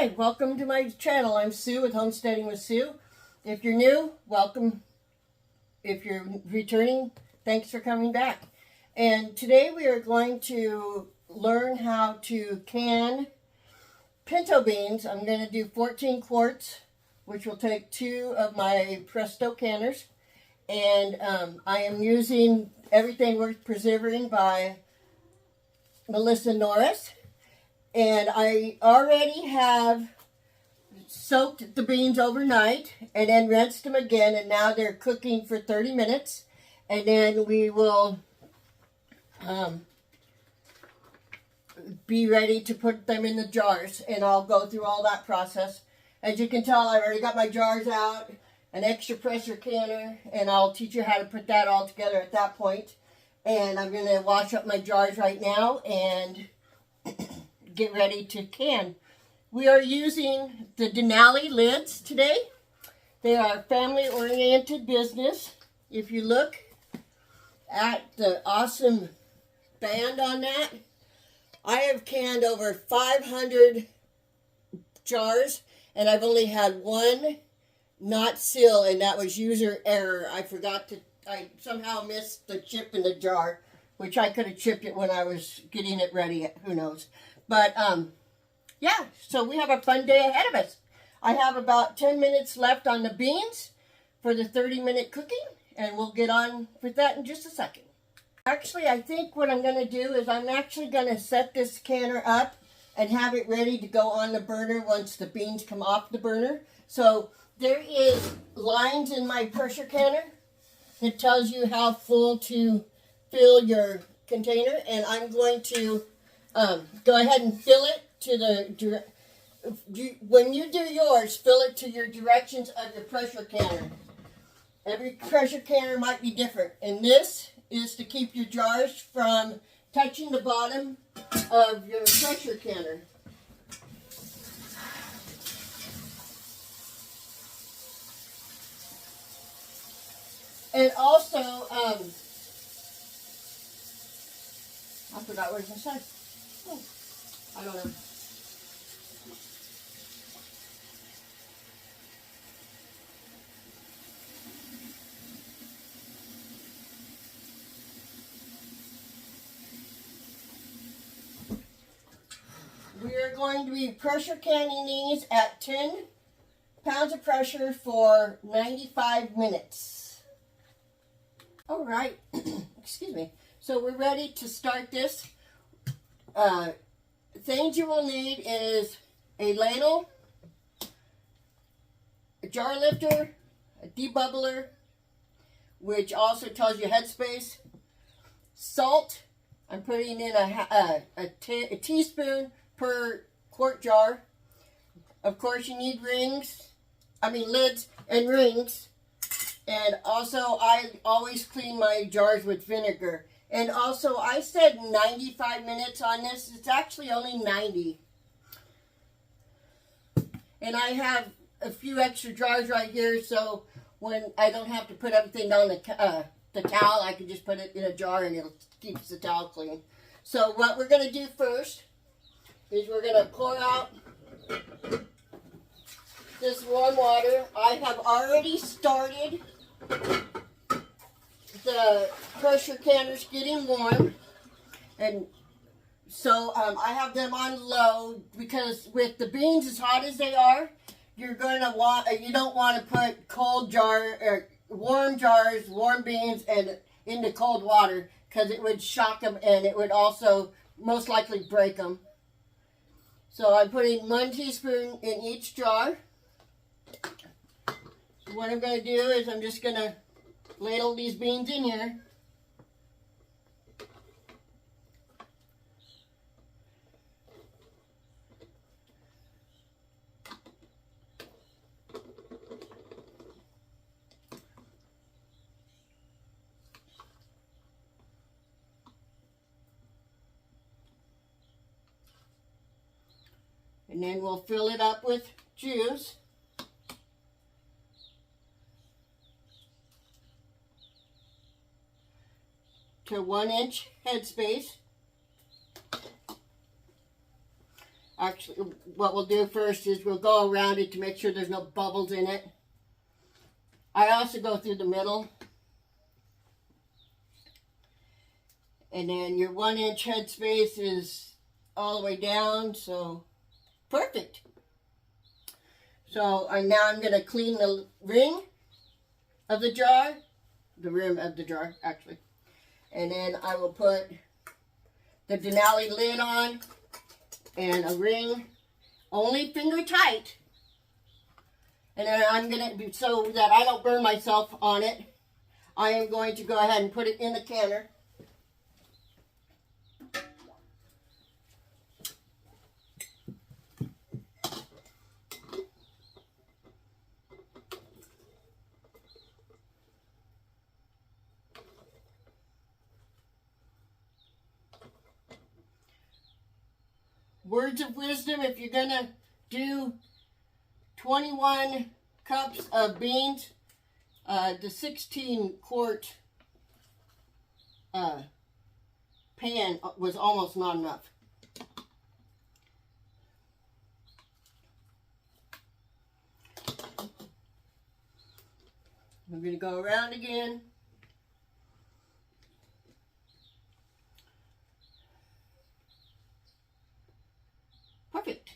Hi, welcome to my channel. I'm Sue with Homesteading with Sue. If you're new, welcome. If you're returning, thanks for coming back. And today we are going to learn how to can pinto beans. I'm going to do 14 quarts, which will take 2 of my Presto canners. And I am using Everything Worth Preserving by Melissa Norris. And I already have soaked the beans overnight and then rinsed them again, and now they're cooking for 30 minutes. And then we will be ready to put them in the jars, and I'll go through all that process. As you can tell, I've already got my jars out, an extra pressure canner, and I'll teach you how to put that all together at that point. And I'm going to wash up my jars right now and get ready to can. We are using the Denali lids today. They are family-oriented business. If you look at the awesome band on that, I have canned over 500 jars, and I've only had one not seal, and that was user error. I somehow missed the chip in the jar, which I could have chipped it when I was getting it ready. Who knows? But, yeah, so we have a fun day ahead of us. I have about 10 minutes left on the beans for the 30-minute cooking, and we'll get on with that in just a second. Actually, I think what I'm going to do is I'm actually going to set this canner up and have it ready to go on the burner once the beans come off the burner. So there is lines in my pressure canner that tells you how full to fill your container, and I'm going to go ahead and fill it to the, when you do yours, fill it to your directions of your pressure canner. Every pressure canner might be different. And this is to keep your jars from touching the bottom of your pressure canner. And also, I forgot what I was going to say. I don't know. We are going to be pressure canning these at 10 pounds of pressure for 95 minutes. All right. Excuse me. So we're ready to start this. Things you will need is a ladle, a jar lifter, a debubbler, which also tells you headspace, salt. I'm putting in a teaspoon per quart jar. Of course, you need lids and rings. And also, I always clean my jars with vinegar. And also, I said 95 minutes on this. It's actually only 90. And I have a few extra jars right here, so when I don't have to put everything on the towel, I can just put it in a jar and it'll keep the towel clean. So what we're going to do first is we're going to pour out this warm water. I have already started the pressure canners getting warm, and so I have them on low because with the beans as hot as they are, you don't want to put warm jars, warm beans, and into cold water because it would shock them and it would also most likely break them. So I'm putting 1 teaspoon in each jar. What I'm going to do is I'm just going to ladle these beans in here. And then we'll fill it up with juice. To 1 inch headspace. Actually, what we'll do first is we'll go around it to make sure there's no bubbles in it. I also go through the middle. And then your 1 inch headspace is all the way down, so perfect. So now I'm going to clean the ring of the jar, the rim of the jar actually. And then I will put the Denali lid on and a ring, only finger tight. And then I'm going to, so that I don't burn myself on it, I am going to go ahead and put it in the canner. Words of wisdom, if you're going to do 21 cups of beans, the 16 quart pan was almost not enough. I'm going to go around again. Perfect.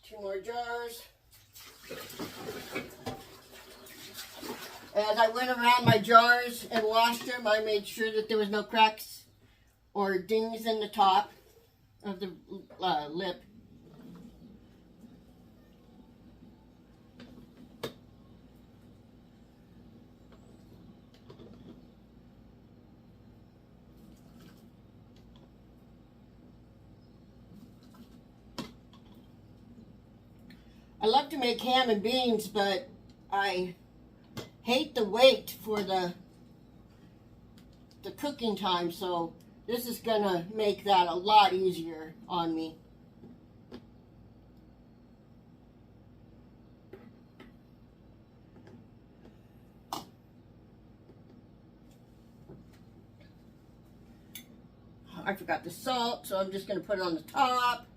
Two more jars. As I went around my jars and washed them, I made sure that there was no cracks or dings in the top of the lip. I love to make ham and beans, but I hate the wait for the cooking time, so this is gonna make that a lot easier on me. I forgot the salt, so I'm just gonna put it on the top.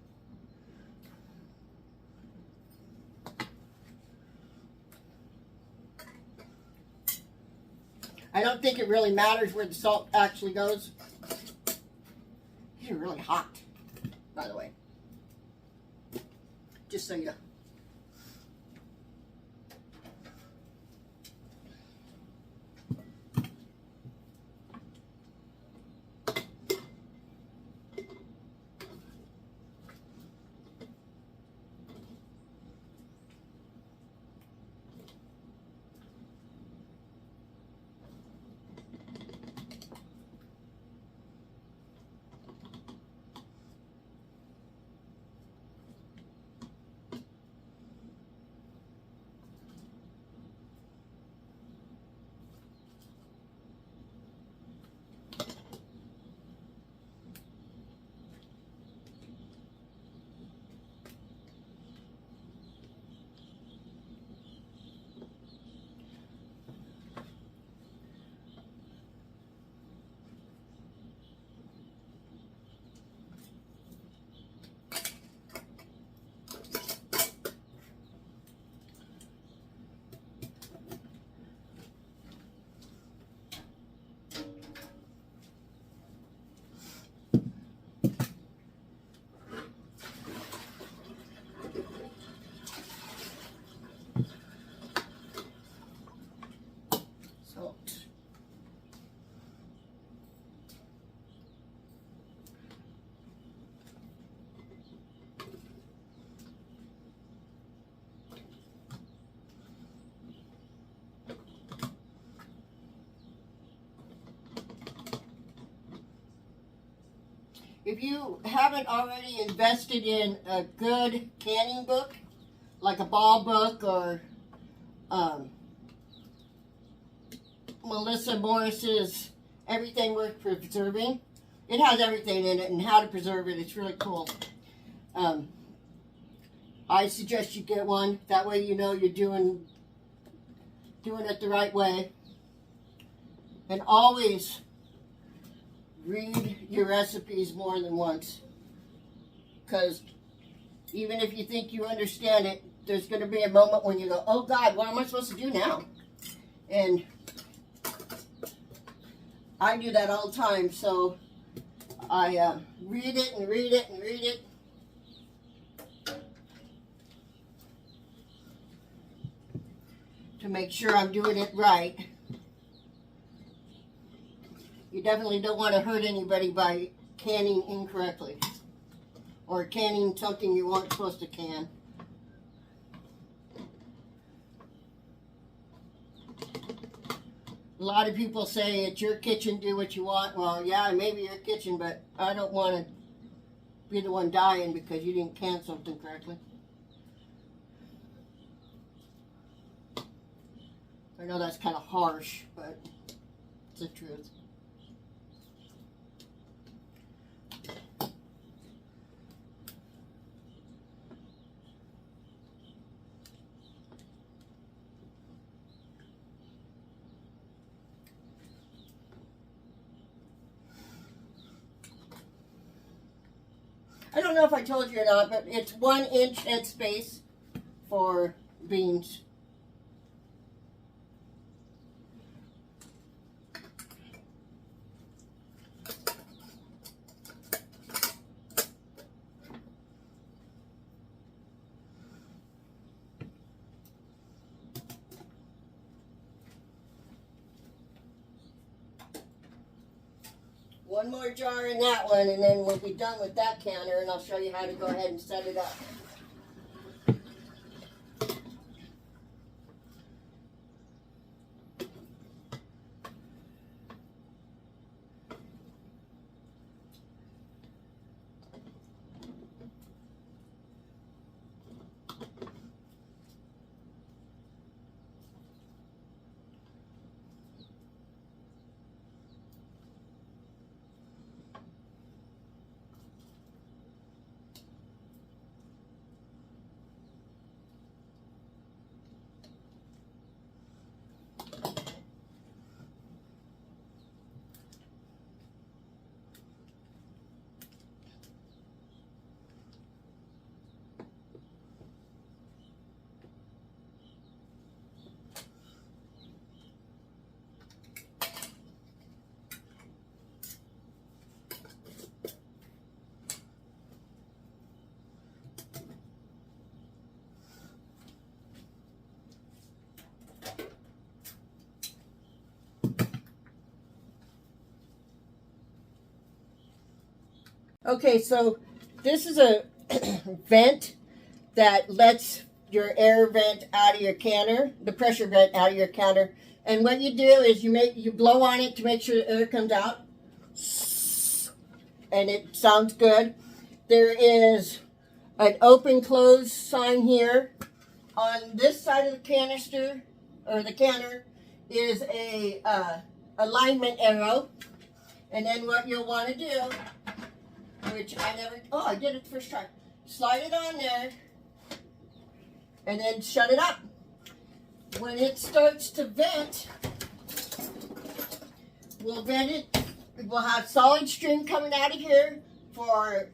I don't think it really matters where the salt actually goes. These are really hot, by the way. Just so you know. If you haven't already invested in a good canning book, like a Ball book or Melissa Morris's everything worth preserving. It has everything in it and how to preserve it. It's really cool. I suggest you get one. That way you know you're doing it the right way. And always read your recipes more than once. Because even if you think you understand it, there's going to be a moment when you go, oh God, what am I supposed to do now? And I do that all the time. So I read it and read it and read it. To make sure I'm doing it right. You definitely don't want to hurt anybody by canning incorrectly. Or canning something you weren't supposed to can. A lot of people say it's your kitchen, do what you want. Well, yeah, maybe your kitchen, but I don't want to be the one dying because you didn't can something correctly. I know that's kind of harsh, but it's the truth. I don't know if I told you or not, but it's 1 inch headspace for beans. One more jar in that one, and then we'll be done with that canner, and I'll show you how to go ahead and set it up. Okay, so this is a vent that lets your air vent out of your canner, the pressure vent out of your canner. And what you do is you blow on it to make sure the air comes out. And it sounds good. There is an open close sign here. On this side of the canister, or the canner, is a alignment arrow. And then what you'll want to do, which I did it the first try. Slide it on there, and then shut it up. When it starts to vent, we'll vent it. We'll have solid stream coming out of here for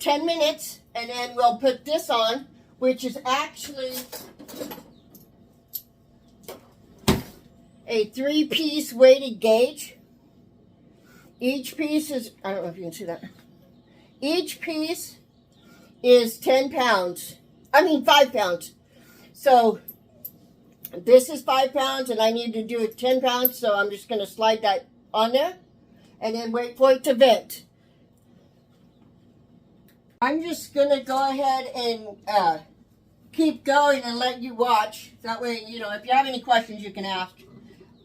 10 minutes, and then we'll put this on, which is actually a 3-piece weighted gauge. Each piece is, I don't know if you can see that. Each piece is 10 pounds. I mean 5 pounds. So this is 5 pounds and I need to do it 10 pounds. So I'm just going to slide that on there and then wait for it to vent. I'm just going to go ahead and keep going and let you watch. That way, you know, if you have any questions, you can ask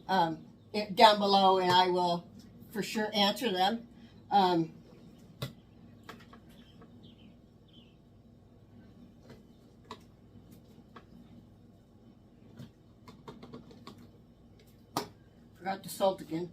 down below and I will for sure answer them. forgot the salt again.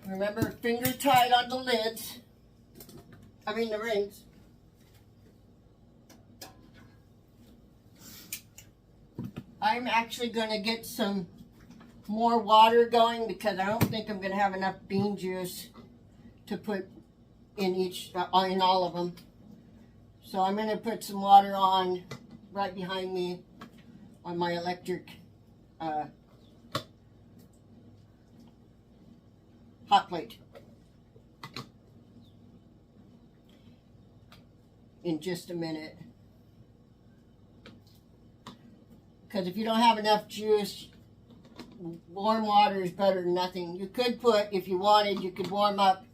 Remember, finger tight on the lids. I mean the rings. I'm actually going to get some more water going because I don't think I'm going to have enough bean juice to put in in all of them. So I'm going to put some water on right behind me on my electric hot plate in just a minute. Because if you don't have enough juice, warm water is better than nothing. You could put, if you wanted, you could warm up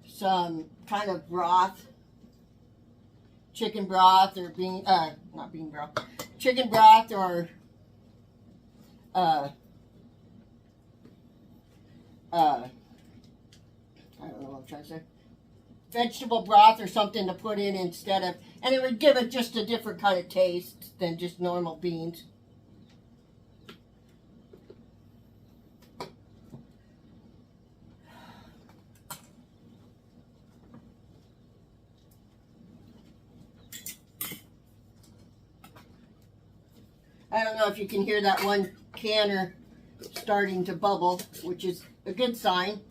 some kind of broth, chicken broth or not bean broth, chicken broth or I don't know what I'm trying to say, vegetable broth or something to put in instead of, and it would give it just a different kind of taste than just normal beans. I don't know if you can hear that one canner starting to bubble, which is a good sign.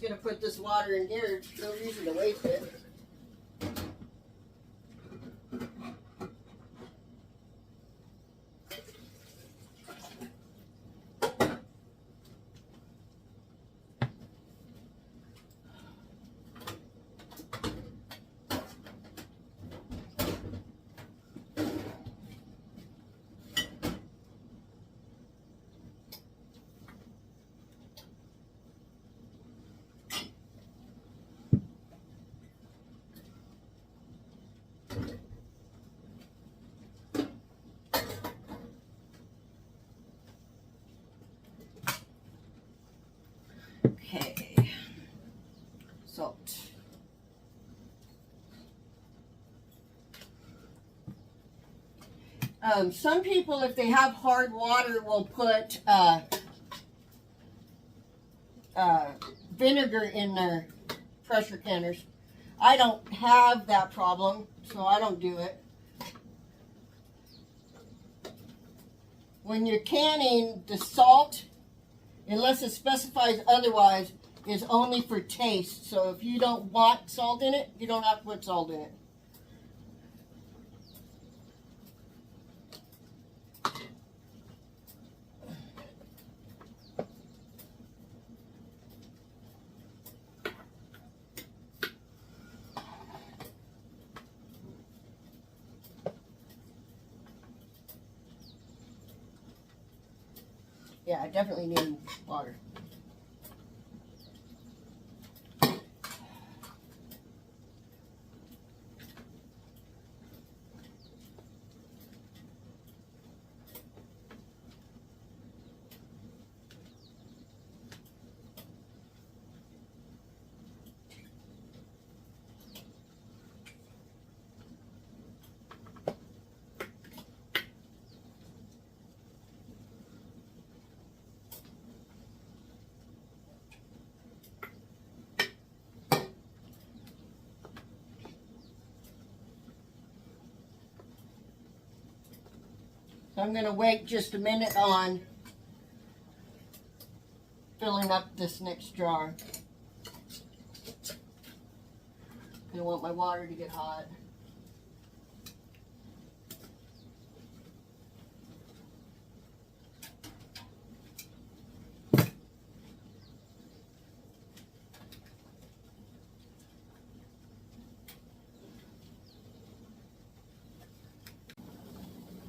Gonna put this water in here. There's no reason to waste it. Okay, salt. Some people, if they have hard water, will put vinegar in their pressure canners. I don't have that problem, so I don't do it. When you're canning, the salt, unless it specifies otherwise, is only for taste. So if you don't want salt in it, you don't have to put salt in it. Yeah, I definitely need water. I'm going to wait just a minute on filling up this next jar. I want my water to get hot.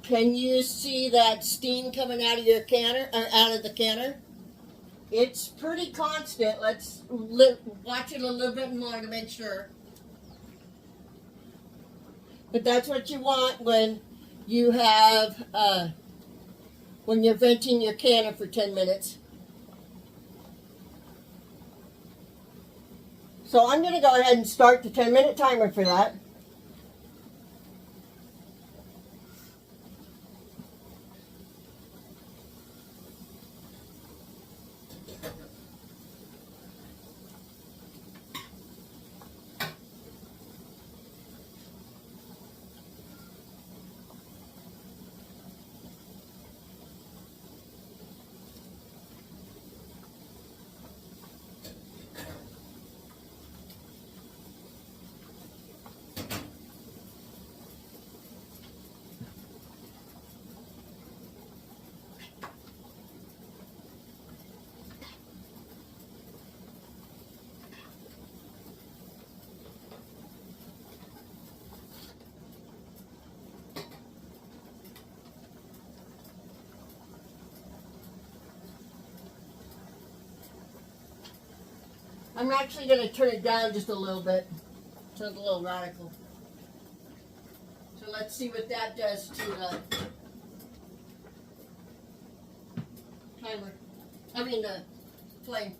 Can you see that steam coming out of your canner, or out of the canner? It's pretty constant. Let's watch it a little bit more to make sure. But that's what you want when you have, when you're venting your canner for 10 minutes. So I'm going to go ahead and start the 10-minute timer for that. I'm actually going to turn it down just a little bit. Sounds a little radical. So let's see what that does to the timer. I mean the flame.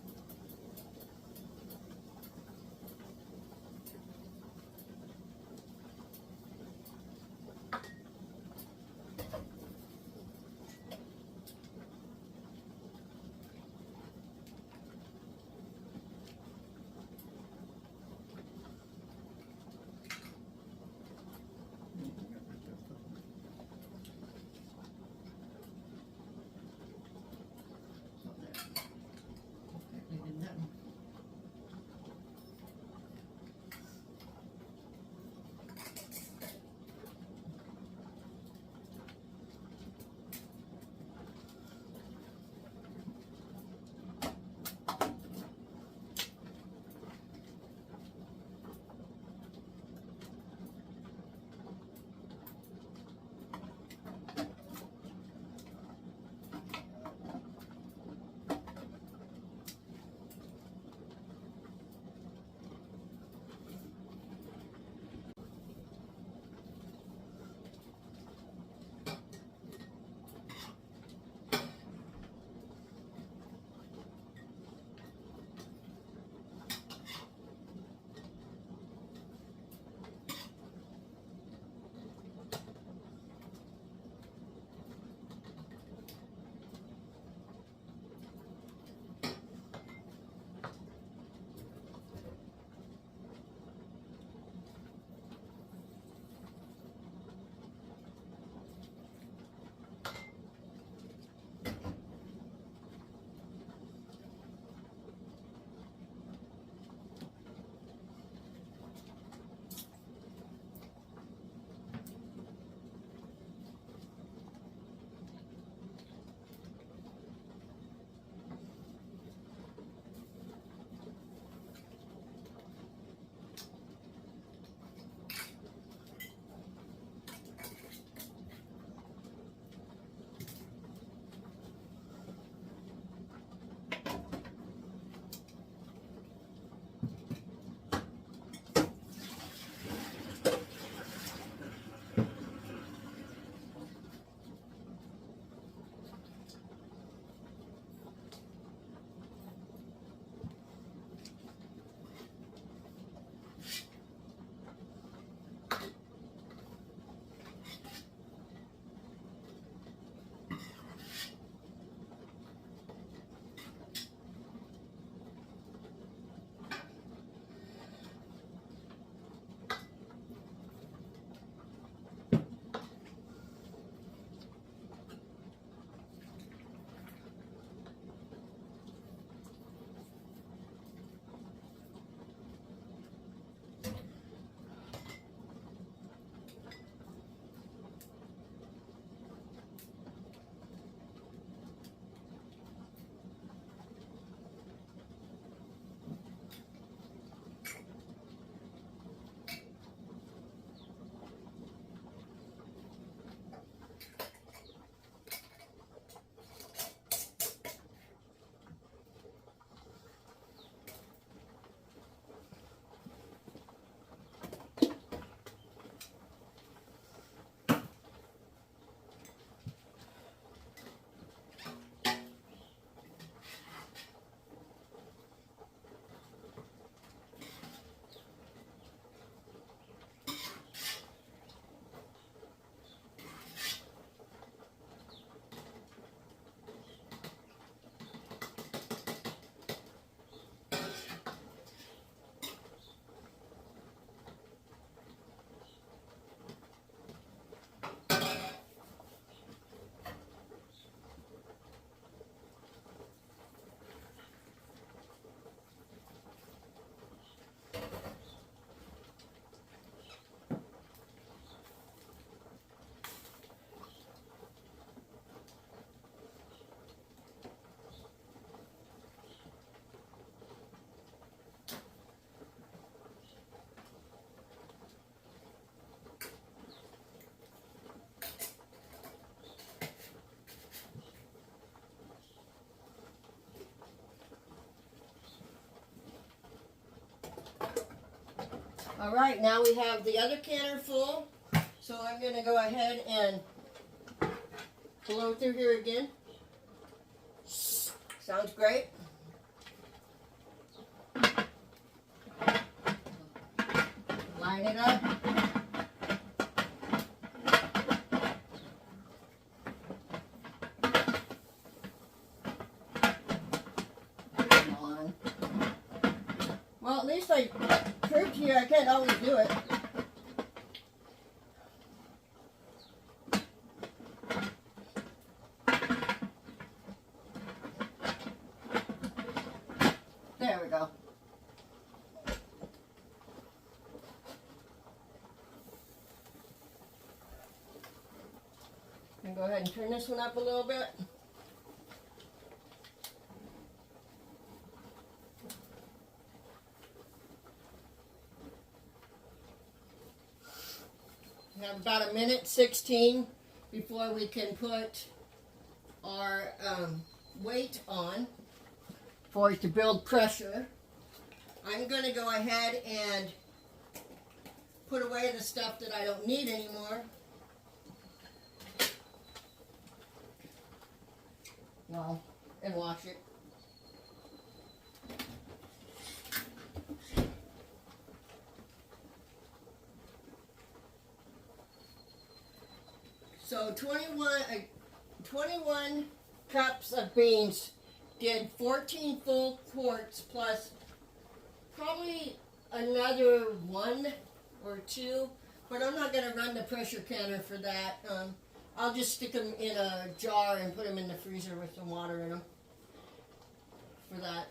All right, now we have the other canner full. So I'm going to go ahead and blow through here again. Sounds great. Line it up. Come on. Well, at least I proved here I can't always do it. There we go. And go ahead and turn this one up a little bit. We have about 1:16 before we can put our weight on for it to build pressure. I'm going to go ahead and put away the stuff that I don't need anymore. Well, and wash it. So 21 cups of beans did 14 full quarts plus probably another 1 or 2, but I'm not going to run the pressure canner for that. I'll just stick them in a jar and put them in the freezer with some water in them for that.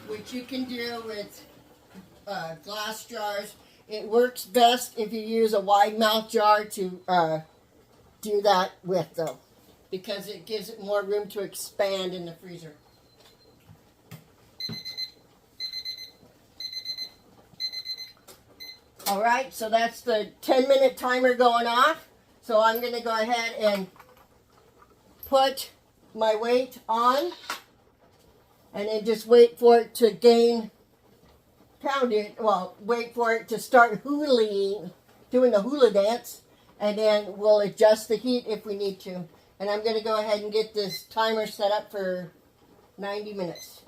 Which you can do with glass jars. It works best if you use a wide mouth jar to do that with, though, because it gives it more room to expand in the freezer. All right, so that's the 10-minute timer going off. So I'm going to go ahead and put my weight on and then just wait for it to pound it, well, wait for it to start doing the hula dance, and then we'll adjust the heat if we need to. And I'm going to go ahead and get this timer set up for 90 minutes.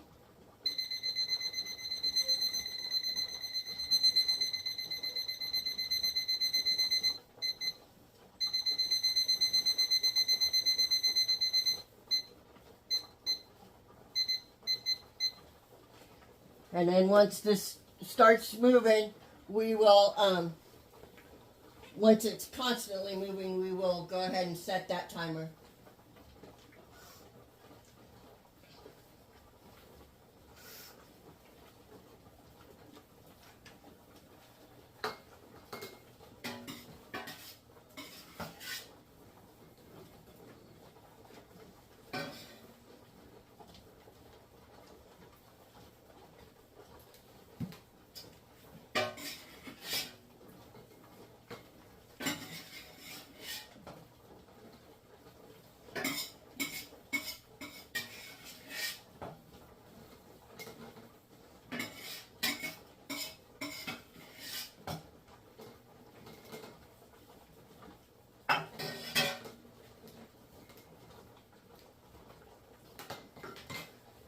And then once this starts moving, we will, once it's constantly moving, we will go ahead and set that timer.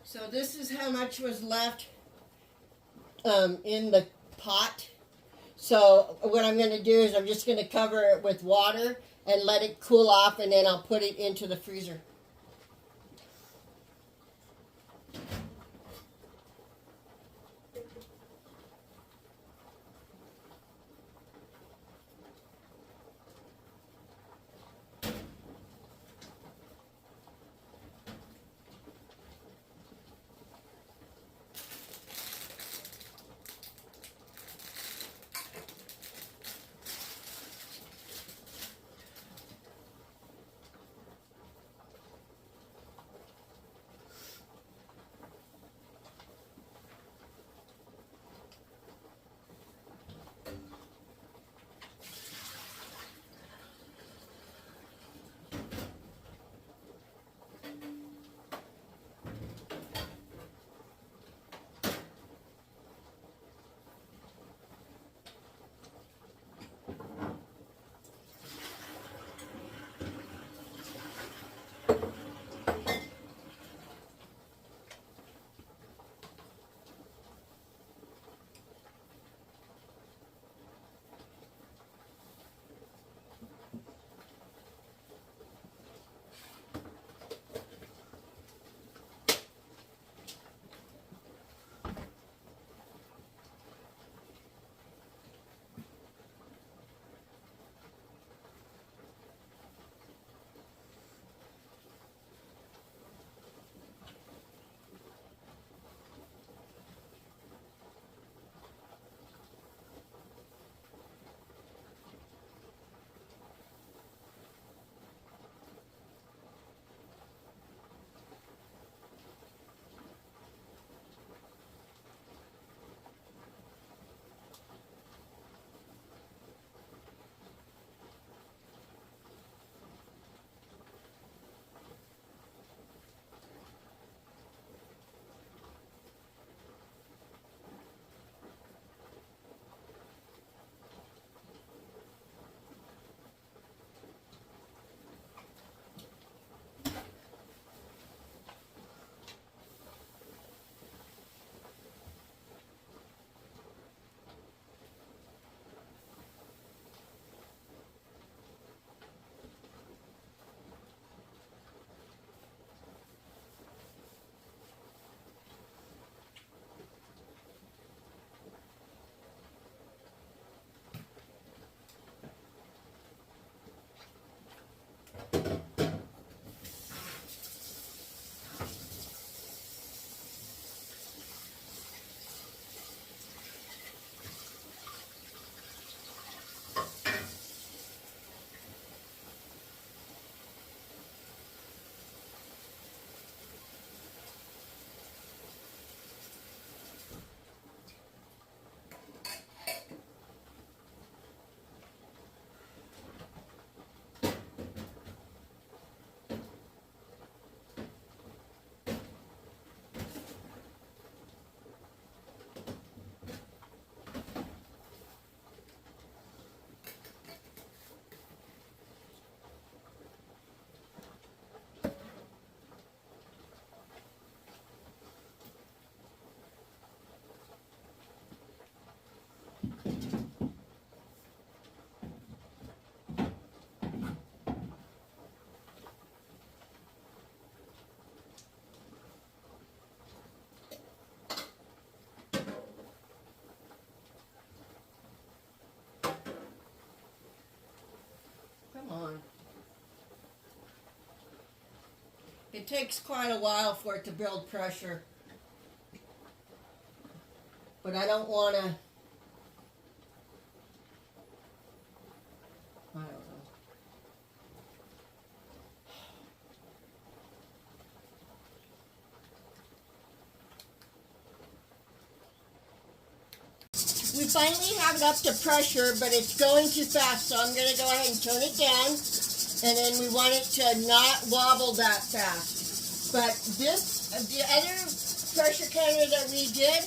So this is how much was left in the pot. So what I'm going to do is I'm just going to cover it with water and let it cool off, and then I'll put it into the freezer. It takes quite a while for it to build pressure. But I don't want to, I don't know. We finally have it up to pressure, but it's going too fast, so I'm going to go ahead and tone it down. And then we want it to not wobble that fast. But this, the other pressure canner that we did,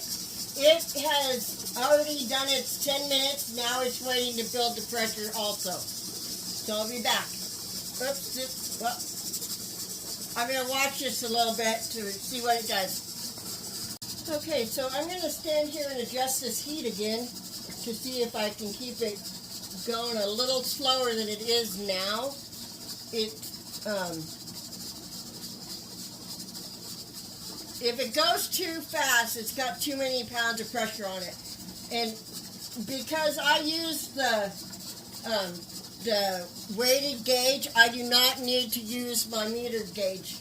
it has already done its 10 minutes. Now it's waiting to build the pressure also. So I'll be back. Oops, well, I'm going to watch this a little bit to see what it does. Okay, so I'm going to stand here and adjust this heat again to see if I can keep it going a little slower than it is now. If it goes too fast, it's got too many pounds of pressure on it. And because I use the weighted gauge, I do not need to use my meter gauge.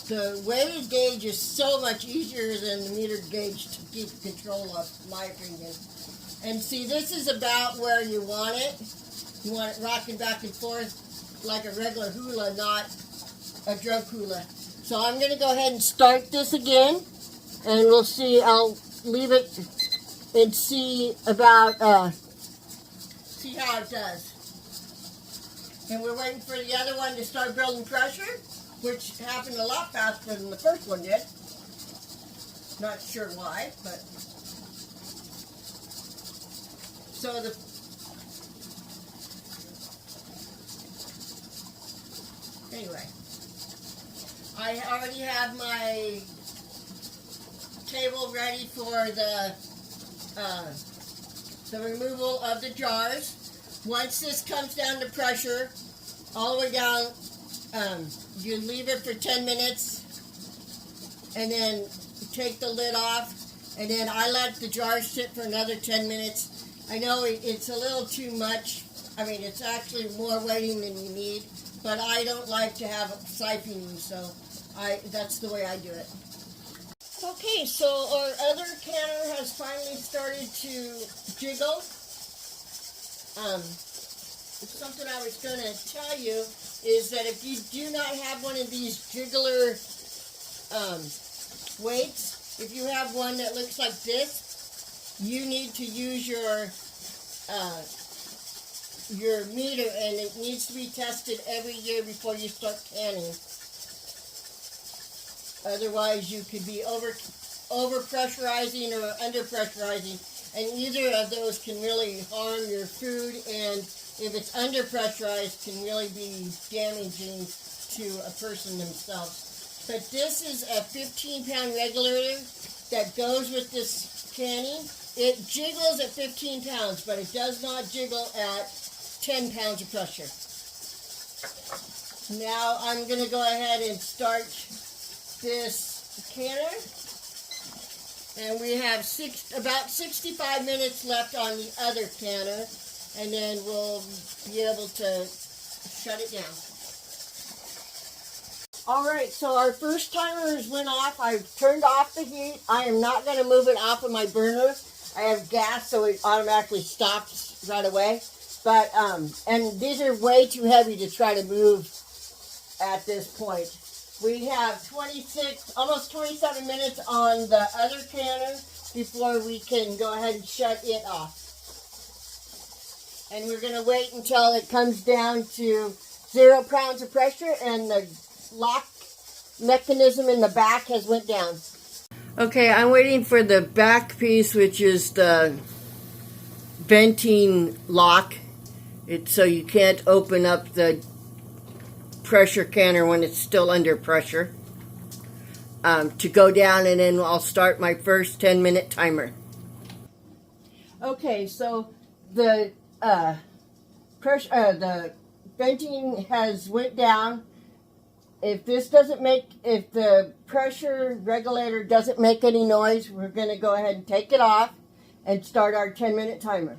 The weighted gauge is so much easier than the meter gauge to keep control of, in my opinion. And see, this is about where you want it. You want it rocking back and forth like a regular hula, not a drug hula. So I'm going to go ahead and start this again, and we'll see. I'll leave it and see about, see how it does. And we're waiting for the other one to start building pressure, which happened a lot faster than the first one did. Not sure why, but so anyway, I already have my table ready for the removal of the jars. Once this comes down to pressure, all the way down, you leave it for 10 minutes and then take the lid off, and then I let the jar sit for another 10 minutes. I know it's a little too much. I mean, it's actually more waiting than you need, but I don't like to have siphoning, so that's the way I do it. Okay, so our other canner has finally started to jiggle. Something I was going to tell you is that if you do not have one of these jiggler weights, if you have one that looks like this, you need to use your meter, and it needs to be tested every year before you start canning. Otherwise, you could be over pressurizing or under pressurizing, and either of those can really harm your food, and if it's under pressurized, can really be damaging to a person themselves. But this is a 15-pound regulator that goes with this canning. It jiggles at 15 pounds, but it does not jiggle at 10 pounds of pressure. Now I'm going to go ahead and start this canner. And we have about 65 minutes left on the other canner, and then we'll be able to shut it down. Alright, so our first timers went off. I've turned off the heat. I am not going to move it off of my burner. I have gas, so it automatically stops right away. But, and these are way too heavy to try to move at this point. We have 26, almost 27 minutes on the other canner before we can go ahead and shut it off. And we're going to wait until it comes down to 0 pounds of pressure and the lock mechanism in the back has went down. Okay, I'm waiting for the back piece, which is the venting lock. It's so you can't open up the pressure canner when it's still under pressure, to go down, and then I'll start my first 10-minute timer. Okay, so the the venting has went down. If the pressure regulator doesn't make any noise, we're going to go ahead and take it off and start our 10-minute timer.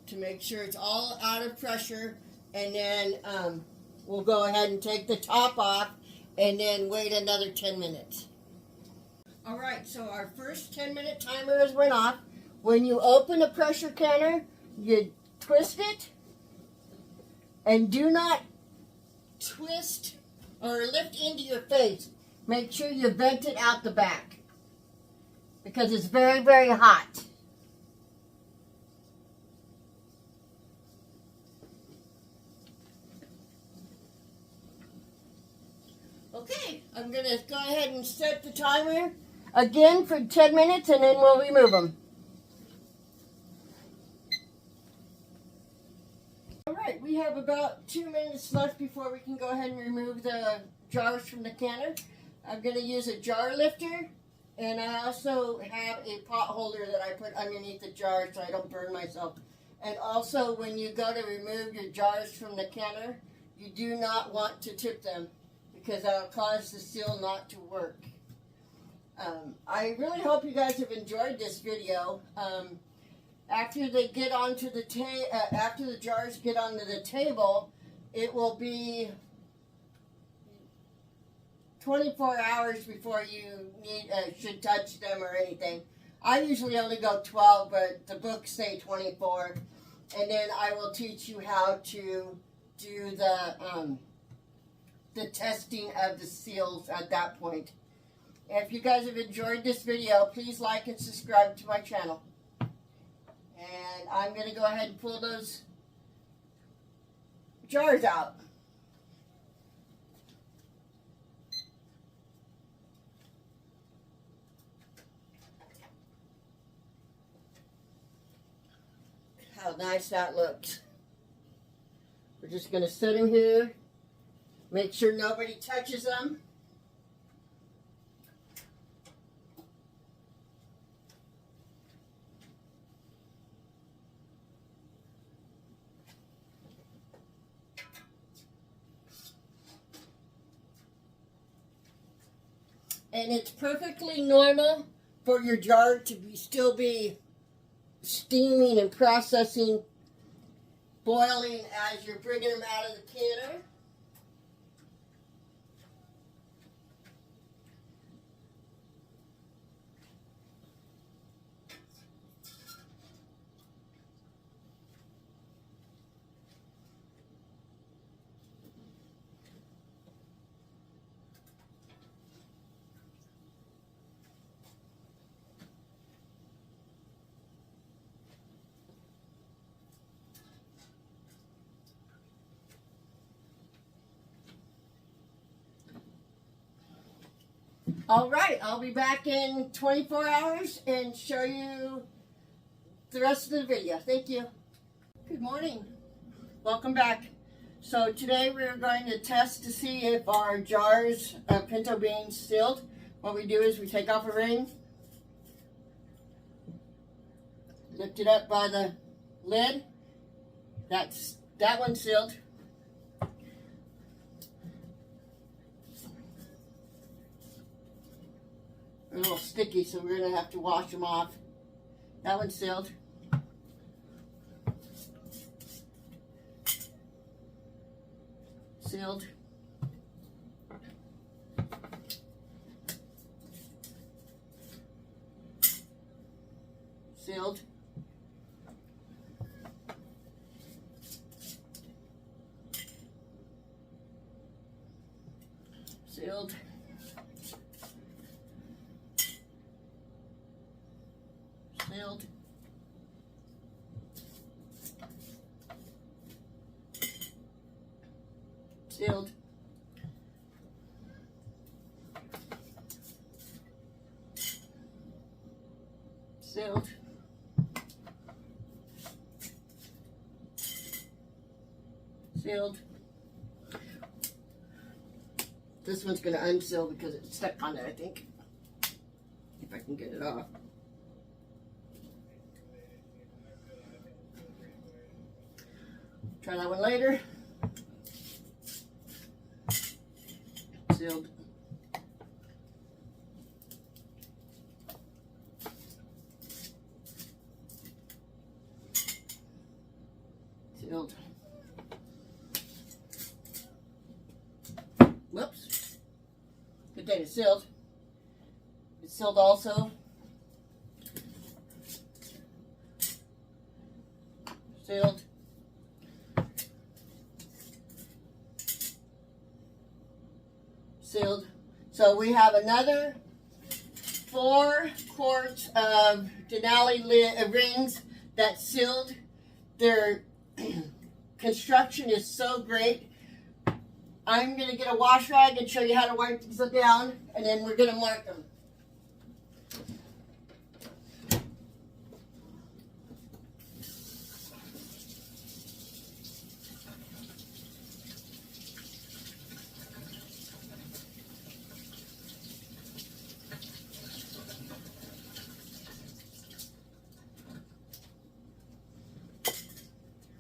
to make sure it's all out of pressure, and then we'll go ahead and take the top off and then wait another 10 minutes. All right, so our first 10-minute timer has went off. When you open a pressure canner, you twist it, and do not twist or lift into your face. Make sure you vent it out the back because it's very, very hot. Okay, I'm going to go ahead and set the timer again for 10 minutes, and then we'll remove them. All right, we have about 2 minutes left before we can go ahead and remove the jars from the canner. I'm going to use a jar lifter, and I also have a pot holder that I put underneath the jar so I don't burn myself. And also, when you go to remove your jars from the canner, you do not want to tip them, because that'll cause the seal not to work. I really hope you guys have enjoyed this video. After they get onto the after the jars get onto the table, it will be 24 hours before you should touch them or anything. I usually only go 12, but the books say 24, and then I will teach you how to do the testing of the seals at that point. If you guys have enjoyed this video, please like and subscribe to my channel. And I'm going to go ahead and pull those jars out. How nice that looks. We're just going to set them here. Make sure nobody touches them. And it's perfectly normal for your jar to still be steaming and processing, boiling as you're bringing them out of the canner. All right, I'll be back in 24 hours and show you the rest of the video. Thank you. Good morning. Welcome back. So today we're going to test to see if our jars of pinto beans sealed. What we do is we take off a ring, lift it up by the lid. That one's sealed. A little sticky, so we're going to have to wash them off. That one's sealed. Sealed. Sealed. Sealed. Sealed. Sealed. Sealed. Sealed. This one's going to unseal because it's stuck on it, I think. If I can get it off. Try that one later. Sealed. Sealed. Whoops. Good thing it's sealed. It's sealed also. Sealed. Sealed. So we have another 4 quarts of Denali rings that's sealed. Their construction is so great. I'm going to get a wash rag and show you how to wipe these down, and then we're going to mark them.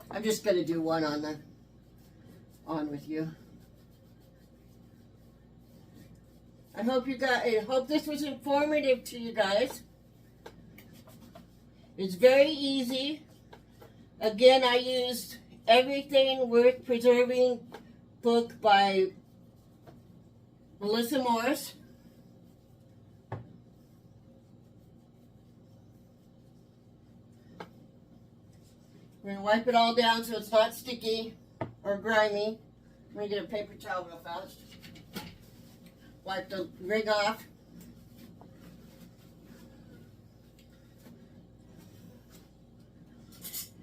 I'm just going to do one on with you. I hope this was informative to you guys. It's very easy. Again, I used Everything Worth Preserving book by Melissa Morris. We're going to wipe it all down so it's not sticky or grimy. I'm going to get a paper towel real fast. Wipe the ring off.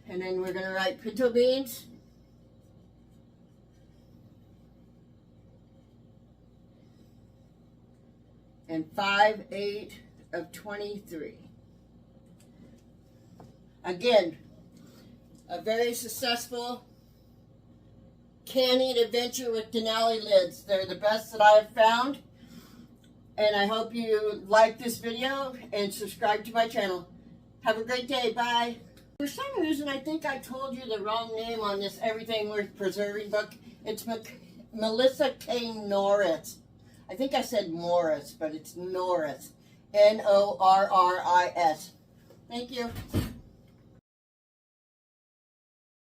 And then we're going to write pinto beans. And 5/8 of 23. Again, a very successful canning adventure with Denali lids. They're the best that I have found. And I hope you like this video and subscribe to my channel. Have a great day. Bye. For some reason, I think I told you the wrong name on this Everything Worth Preserving book. It's Melissa K. Norris. I think I said Morris, but it's Norris. Norris. Thank you.